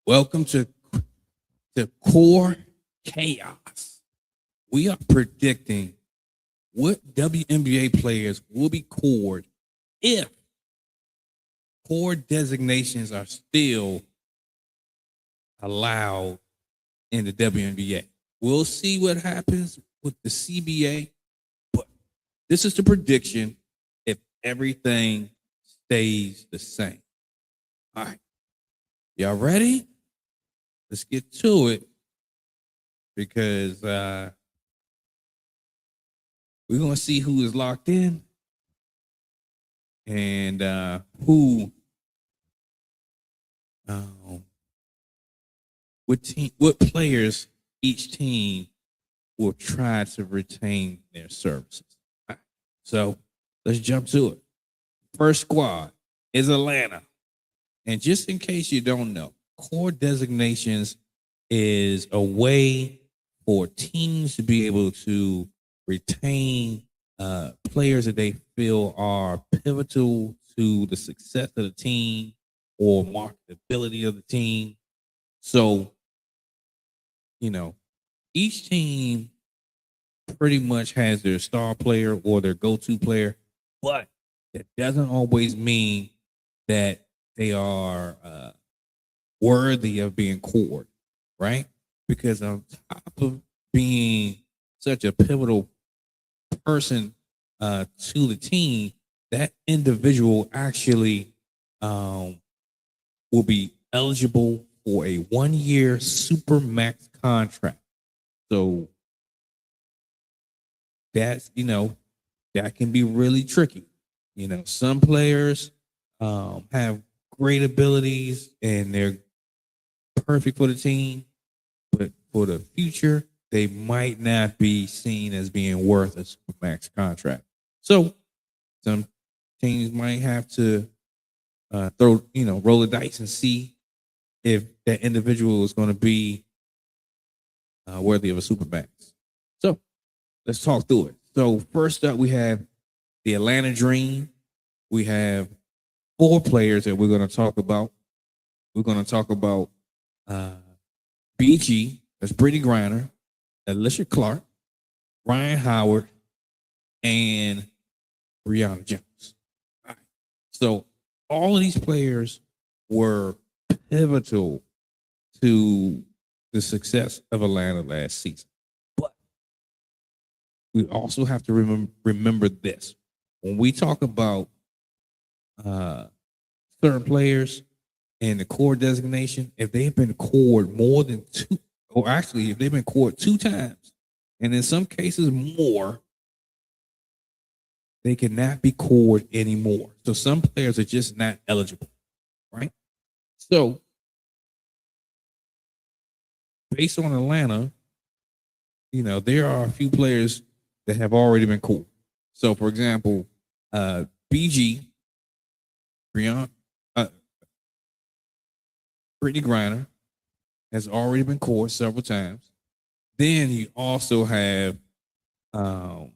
Welcome to Core Chaos. We are predicting what WNBA players will be cored if core designations are still allowed in the WNBA. We'll see what happens with the CBA, but this is the prediction if everything stays the same. All right. Y'all ready? Let's get to it because we're going to see who is locked in and what players each team will try to retain their services. All right. So let's jump to it. First squad is Atlanta. And just in case you don't know, core designations is a way for teams to be able to retain players that they feel are pivotal to the success of the team or marketability of the team. So, each team pretty much has their star player or their go-to player, but that doesn't always mean that they are worthy of being cored, right? Because on top of being such a pivotal person to the team, that individual actually will be eligible for a 1-year super max contract. So that's, that can be really tricky. Some players have great abilities and they're perfect for the team, but for the future, they might not be seen as being worth a supermax contract. So some teams might have to roll the dice and see if that individual is going to be worthy of a supermax. So let's talk through it. So first up, we have the Atlanta Dream. We have 4 players that we're going to talk about. We're going to talk about BG, that's Brittney Griner, Alicia Clark, Rhyne Howard, and Brianna Jones. All right. So all of these players were pivotal to the success of Atlanta last season. But we also have to remember this. When we talk about certain players and the core designation, if they've been cored more than 2, or actually if they've been cored 2 times, and in some cases more, they cannot be cored anymore. So some players are just not eligible, right? So based on Atlanta, there are a few players that have already been cored. So for example, BG, Brittney Griner has already been cored several times. Then you also have Brianna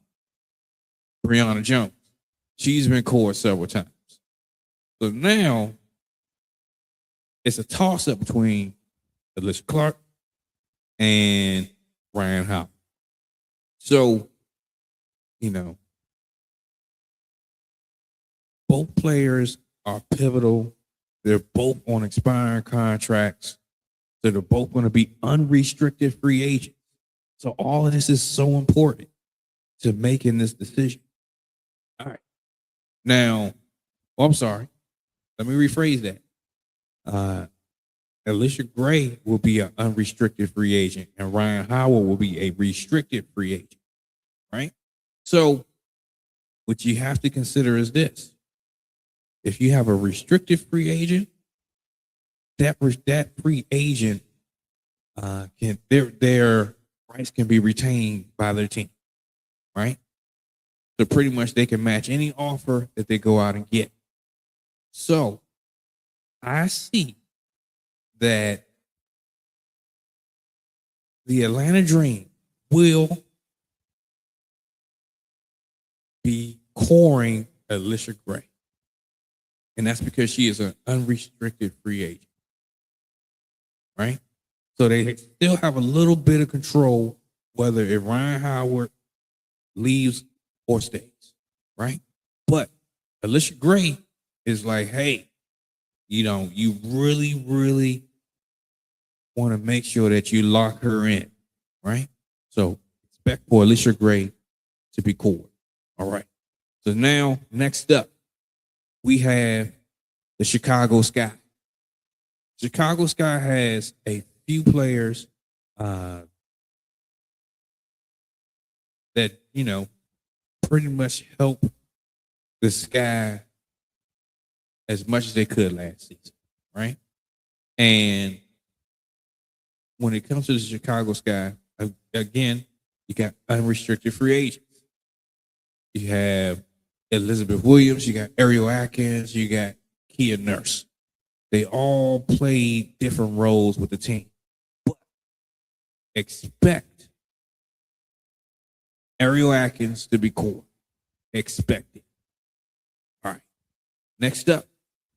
Jones. She's been cored several times. So now it's a toss-up between Alicia Clark and Rhyne Howard. So, both players are pivotal. They're both on expiring contracts. So they're both going to be unrestricted free agents. So all of this is so important to making this decision. All right. Now, I'm sorry. Let me rephrase that. Alicia Gray will be an unrestricted free agent and Rhyne Howard will be a restricted free agent, right? So what you have to consider is this. If you have a restricted free agent, that free agent their rights can be retained by their team, right? So pretty much they can match any offer that they go out and get. So I see that the Atlanta Dream will be coring Alicia Gray. And that's because she is an unrestricted free agent. right? So they still have a little bit of control whether if Rhyne Howard leaves or stays, right? But Alicia Gray is like, hey, you really, really want to make sure that you lock her in, right? So expect for Alicia Gray to be core. All right. So now, next up, we have the Chicago Sky. Chicago Sky has a few players that, pretty much help the Sky as much as they could last season, right? And when it comes to the Chicago Sky, again, you got unrestricted free agents. You have Elizabeth Williams, you got Ariel Atkins, you got Kia Nurse. They all played different roles with the team. But expect Ariel Atkins to be core. Expect it. All right. Next up,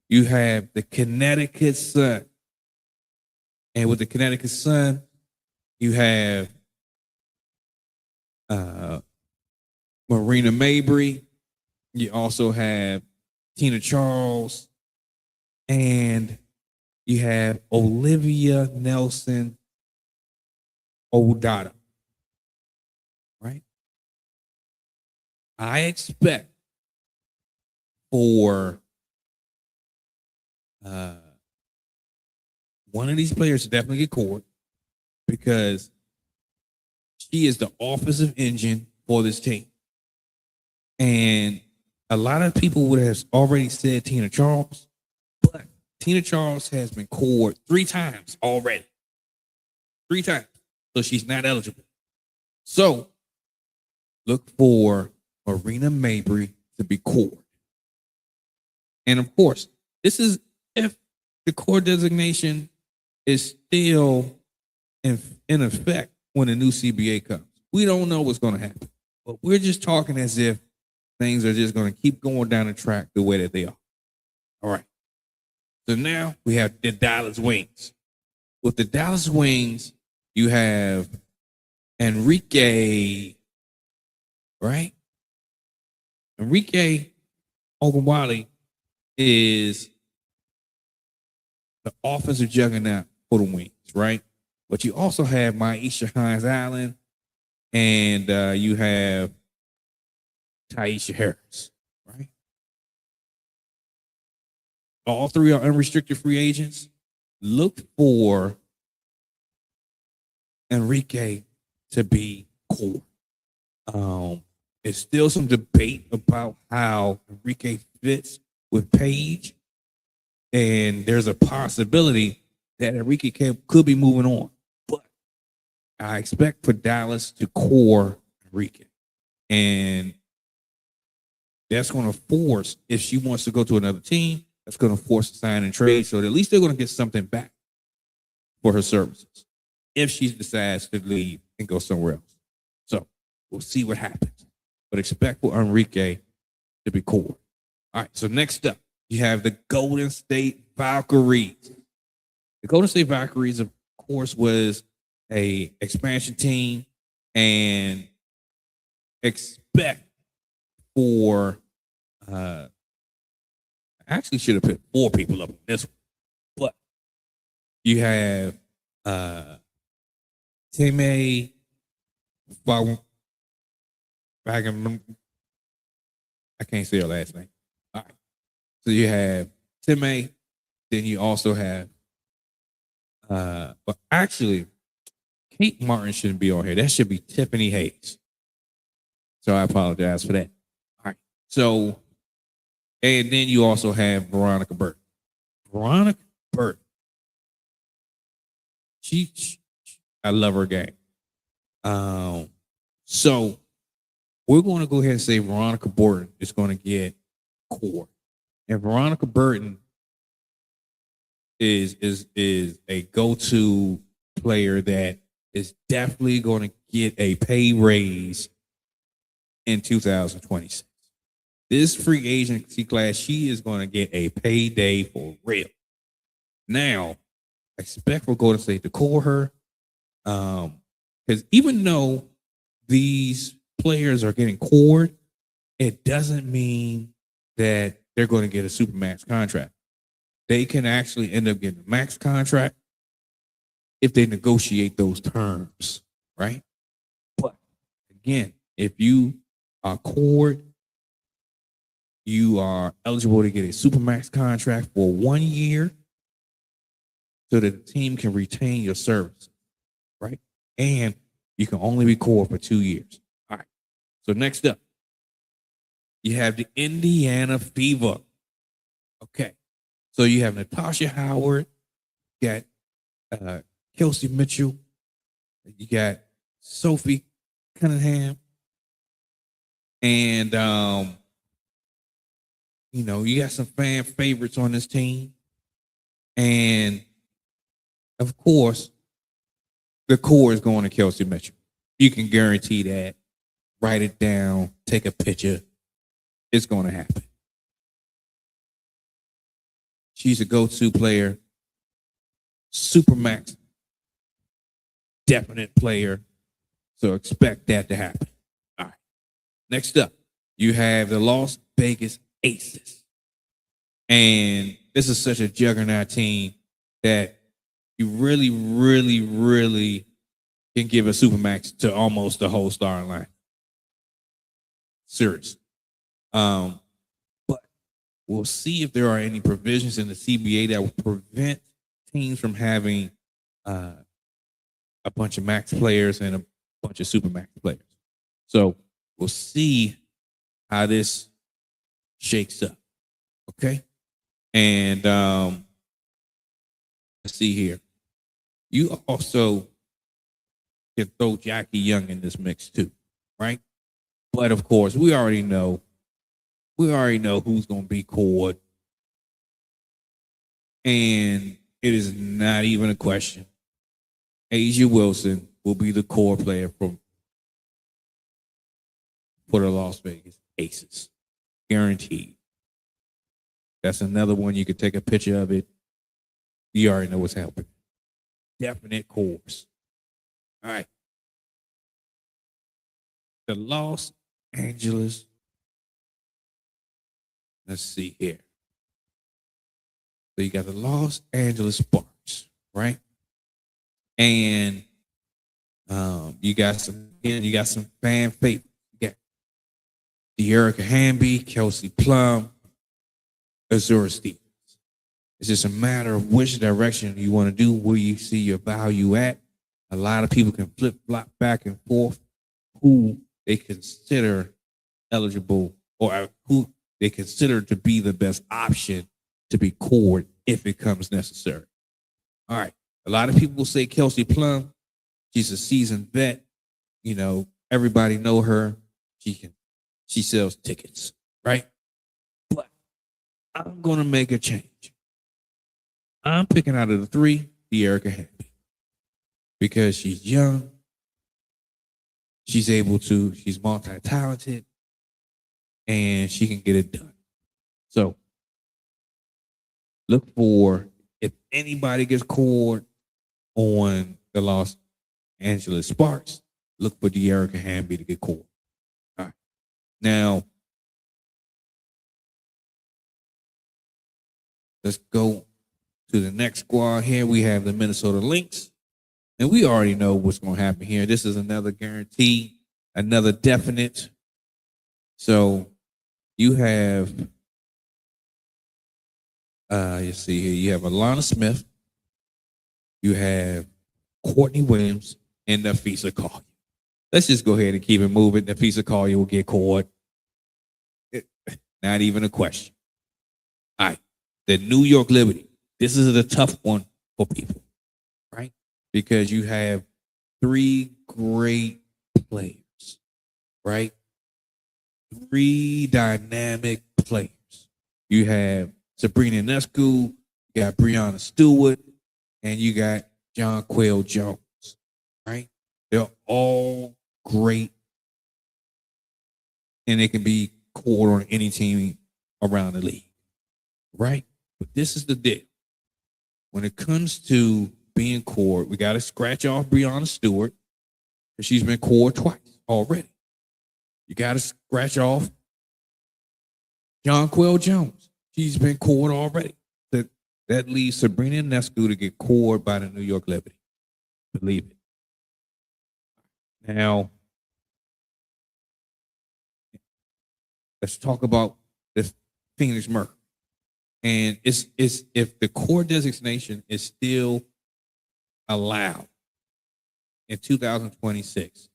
you have the Connecticut Sun. And with the Connecticut Sun, you have Marina Mabry. You also have Tina Charles. And you have Olivia Nelson Odata. Right? I expect for one of these players to definitely get core because she is the offensive engine for this team. And a lot of people would have already said Tina Charles, but Tina Charles has been cored 3 times already. 3 times. So she's not eligible. So look for Marina Mabry to be cored. And of course, this is if the core designation is still in effect when the new CBA comes. We don't know what's going to happen, but we're just talking as if things are just going to keep going down the track the way that they are. All right. So now we have the Dallas Wings. With the Dallas Wings, you have Arike, right? Arike Ogunbowale is the offensive juggernaut for the Wings, right? But you also have Maisha Hines-Allen and you have Taisha Harris, right? All 3 are unrestricted free agents. Look for Arike to be core. There's still some debate about how Arike fits with Paige. And there's a possibility that Arike could be moving on. But I expect for Dallas to core Arike. And that's going to force, if she wants to go to another team, that's going to force a sign and trade. So at least they're going to get something back for her services if she decides to leave and go somewhere else. So we'll see what happens. But expect for Arike to be core. All right, so next up, you have the Golden State Valkyries. The Golden State Valkyries, of course, was a expansion team, and expect for I actually should have put 4 people up on this one, but you have Time I can't say her last name. All right. So you have Time, then you also have but actually Kate Martin shouldn't be on here. That should be Tiffany Hayes. So I apologize for that. All right. So, and then you also have Veronica Burton. Veronica Burton. I love her game. So we're going to go ahead and say Veronica Burton is going to get core. And Veronica Burton is a go-to player that is definitely going to get a pay raise in 2026. This free agency class, she is going to get a payday for real. Now, expect for Golden State to core her. Because even though these players are getting cored, it doesn't mean that they're going to get a supermax contract. They can actually end up getting a max contract if they negotiate those terms, right? But again, if you are cored, you are eligible to get a supermax contract for 1 year so that the team can retain your services, right? And you can only be core for 2 years. All right. So next up, you have the Indiana Fever. Okay. So you have Natasha Howard, you got Kelsey Mitchell, you got Sophie Cunningham, and you got some fan favorites on this team. And of course, the core is going to Kelsey Mitchell. You can guarantee that. Write it down, take a picture. It's going to happen. She's a go-to player, supermax, definite player. So expect that to happen. All right. Next up, you have the Las Vegas Aces. And this is such a juggernaut team that you really, really, really can give a supermax to almost the whole starting line. Serious. But we'll see if there are any provisions in the CBA that will prevent teams from having a bunch of max players and a bunch of supermax players. So we'll see how this shakes up. Okay. And let's see here. You also can throw Jackie Young in this mix too, right? But of course, we already know who's going to be cored. And it is not even a question. A'ja Wilson will be the core player for the Las Vegas Aces. Guaranteed. That's another one. You could take a picture of it. You already know what's happening. Definite cores. All right. The Los Angeles. Let's see here. So you got the Los Angeles Sparks, right? And you got some fan favorites. You got De'Erica Hamby, Kelsey Plum, Azura Stevens. It's just a matter of which direction you want to do, where you see your value at. A lot of people can flip-flop back and forth who they consider eligible or who they consider to be the best option to be cored if it comes necessary. All right. A lot of people say Kelsey Plum. She's a seasoned vet. Everybody know her. She sells tickets, right? But I'm going to make a change. I'm picking out of the three, De'Erica Hamby, because she's young. She's multi-talented, and she can get it done. So look for, if anybody gets cored on the Los Angeles Sparks, look for De'Erica Hamby to get cored. All right. Now, let's go to the next squad. Here we have the Minnesota Lynx. And we already know what's going to happen here. This is another guarantee, another definite. So you have, you see here, you have Alana Smith, you have Courtney Williams, and Napheesa Collier. Let's just go ahead and keep it moving. Napheesa Collier will get caught. Not even a question. All right. The New York Liberty. This is the tough one for people, right? Because you have three great players, right? Three dynamic players. You have Sabrina Ionescu, you got Breanna Stewart, and you got Jonquel Jones, right? They're all great, and they can be cored on any team around the league, right? But this is the deal. when it comes to being core, we got to scratch off Breanna Stewart because she's been core twice already. You got to scratch off Jonquel Jones. She's been core already. That leaves Sabrina Ionescu to get cored by the New York Liberty. Believe it. Now, let's talk about this Phoenix Mercury. And it's if the core designation is still allowed in 2026,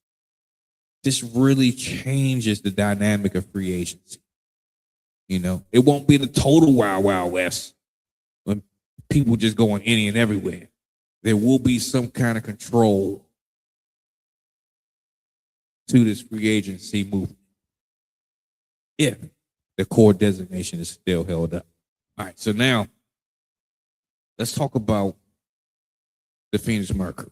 this really changes the dynamic of free agency. You know, it won't be the total wild, wild west when people just going any and everywhere. There will be some kind of control to this free agency movement if the core designation is still held up. All right, so now let's talk about the Phoenix Mercury.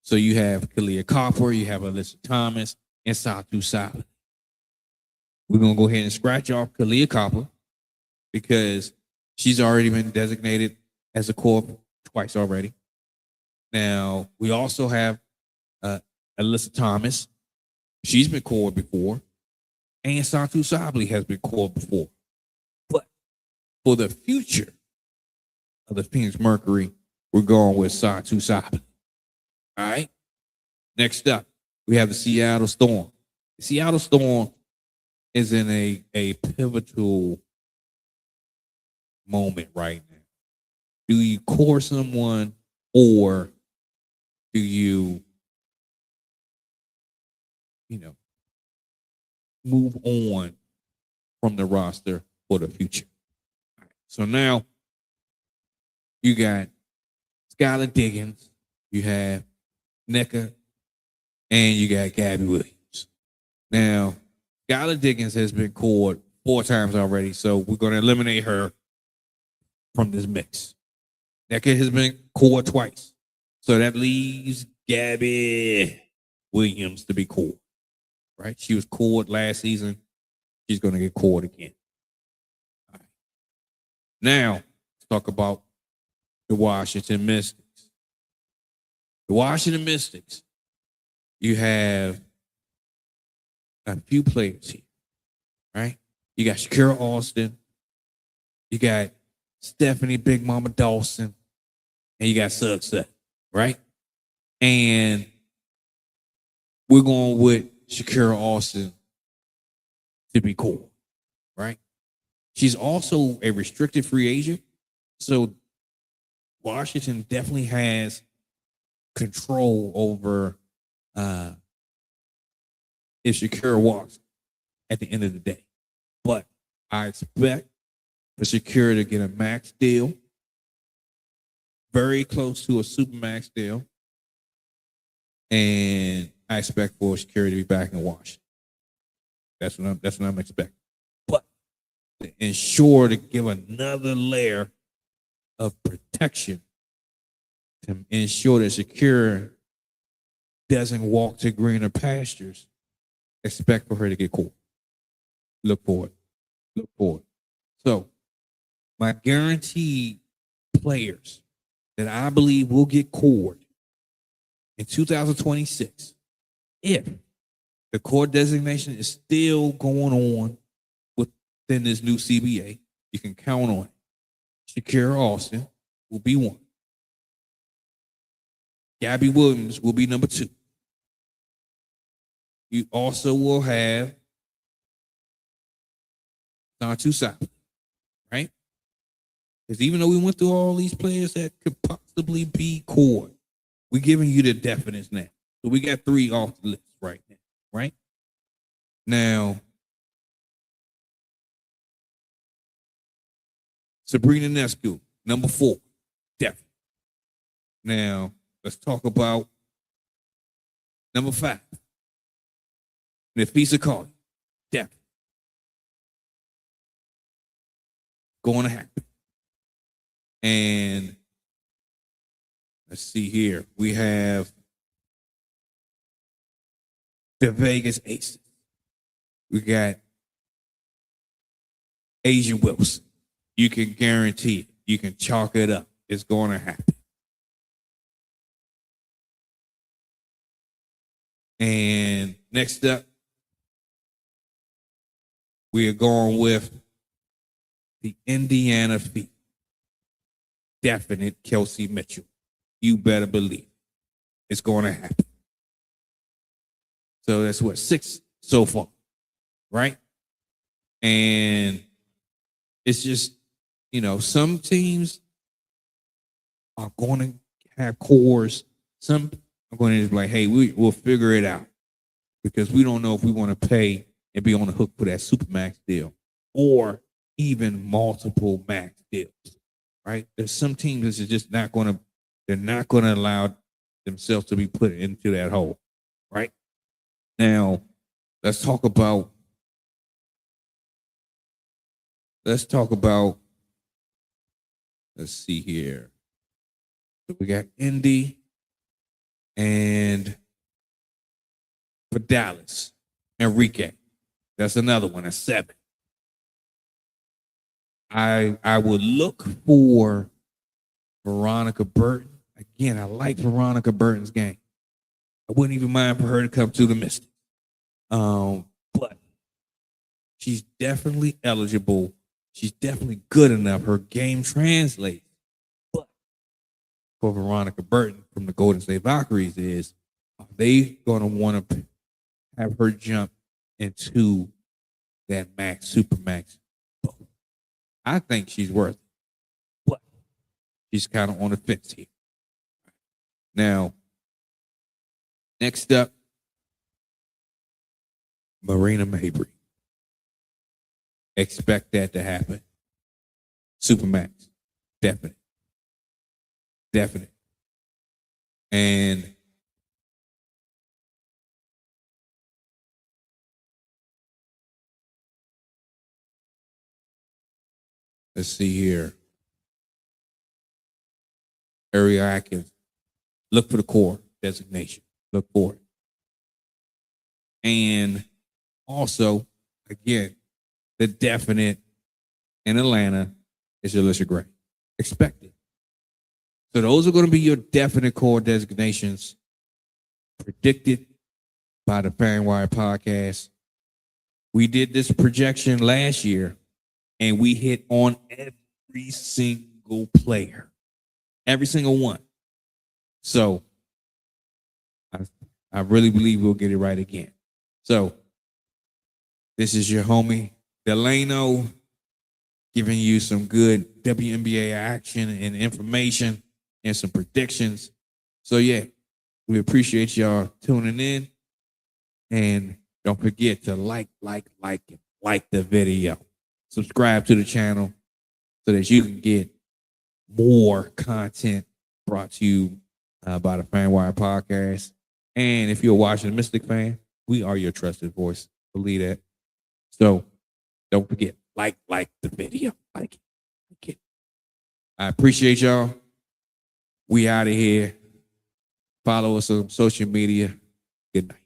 So you have Kahleah Copper, you have Alyssa Thomas, and Satou Sabally. We're going to go ahead and scratch off Kahleah Copper because she's already been designated as a core twice already. Now, we also have Alyssa Thomas. She's been core before. And Satou Sabally has been core before. But for the future of the Phoenix Mercury, we're going with Satou Sabally. All right? Next up, we have the Seattle Storm. The Seattle Storm is in a pivotal moment right now. Do you core someone or do you move on from the roster for the future? So now you got Skylar Diggins, you have Nneka, and you got Gabby Williams. Now, Skylar Diggins has been cored 4 times already, so we're going to eliminate her from this mix. Nneka has been cored twice, so that leaves Gabby Williams to be cored. Right? She was cored last season. She's going to get cored again. All right. Now, let's talk about the Washington Mystics. The Washington Mystics, you have a few players here, right? You got Shakira Austin, you got Stephanie Big Mama Dawson, and you got Sugg Sutton, right? And we're going with Shakira Austin to be cool, right? She's also a restricted free agent, so Washington definitely has control over if Shakira walks at the end of the day. But I expect for Shakira to get a max deal, very close to a super max deal, and I expect for Shakira to be back in Washington. That's what I'm expecting. But to ensure to give another layer of protection to ensure that Shakira doesn't walk to greener pastures, expect for her to get caught. Look for it. So, my guaranteed players that I believe will get cored in 2026, if the core designation is still going on within this new CBA, you can count on it. Shakira Austin will be one. Gabby Williams will be number 2. You also will have Satou Sabally, right? Because even though we went through all these players that could possibly be core, we're giving you the definites now. So we got 3 off the list right now, right? Now, Sabrina Ionescu, number 4, definitely. Now, let's talk about number 5. Napheesa Carter, definitely. Going to happen. And let's see here. We have the Vegas Aces. We got Asia Wilson. You can guarantee it. You can chalk it up. is going to happen. And next up, we are going with the Indiana Feet. Definite Kelsey Mitchell. You better believe it's going to happen. So that's what, 6 so far, right? And it's just, some teams are going to have cores. Some are going to just be like, hey, we'll figure it out because we don't know if we want to pay and be on the hook for that Supermax deal or even multiple max deals, right? There's some teams that are just not going to, they're not going to allow themselves to be put into that hole, right? Now, let's talk about, let's see here. So we got Indy and for Dallas, Arike. That's another one, a 7. I would look for Veronica Burton. Again, I like Veronica Burton's game. I wouldn't even mind for her to come to the Mystics. But she's definitely eligible. She's definitely good enough. Her game translates. But for Veronica Burton from the Golden State Valkyries is, are they going to want to have her jump into that max, supermax? I think she's worth it. But she's kind of on the fence here. Now, next up, Marina Mabrey. Expect that to happen. Supermax. Definite. And let's see here. Arike Atkins. Look for the core designation. Look for it. And also, again, the definite in Atlanta is Alyssa Gray. Expect it. So those are going to be your definite core designations predicted by the FanWire Podcast. We did this projection last year, and we hit on every single player. Every single one. So I really believe we'll get it right again. So this is your homie Delano giving you some good WNBA action and information and some predictions. So yeah, we appreciate y'all tuning in. And don't forget to like the video. Subscribe to the channel so that you can get more content brought to you by the FanWire Podcast. And if you're a Washington Mystic fan, we are your trusted voice. Believe that. So don't forget, like the video. Like it. I appreciate y'all. We out of here. Follow us on social media. Good night.